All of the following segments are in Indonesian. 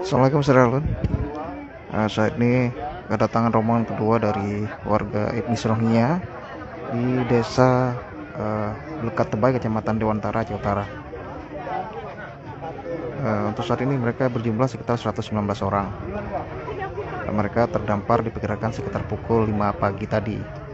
Assalamualaikum Saudara Alun. Saat ini kedatangan rombongan kedua dari warga etnis Rohingya di desa Lekat Tebay, Kecamatan Dewantara, Aceh Utara. Untuk saat ini mereka berjumlah sekitar 119 orang. Mereka terdampar diperkirakan sekitar pukul 5 pagi tadi.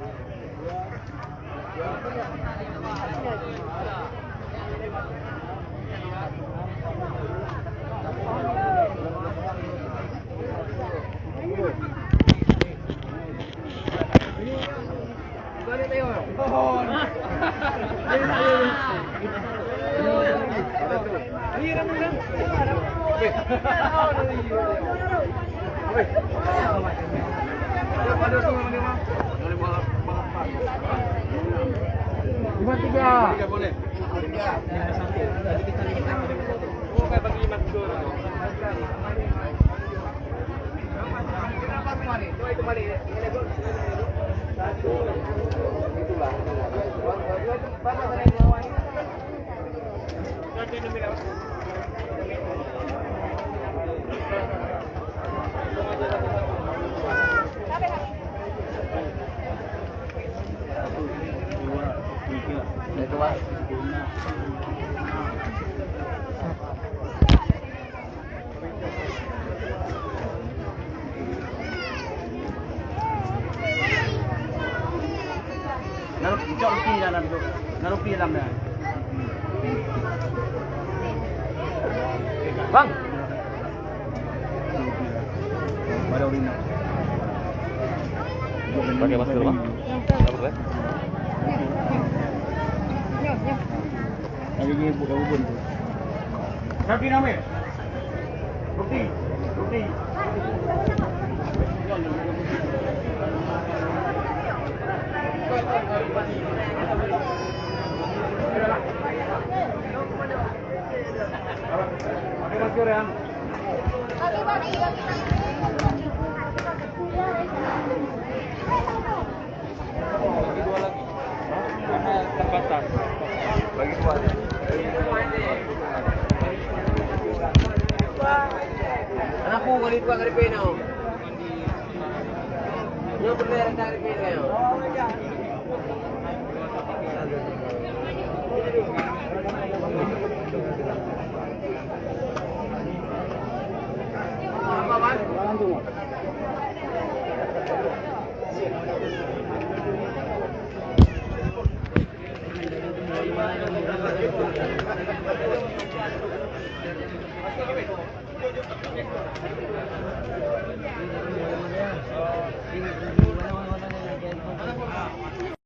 Bang. Pakai masker bang. Apa kan? Lagi buka ubun tu. Siapa nama? Roti. Pakai masker yang. Terbatas. Bagi dua. Anakku kali dua kali peno. Yang benar dari peno. Apa man?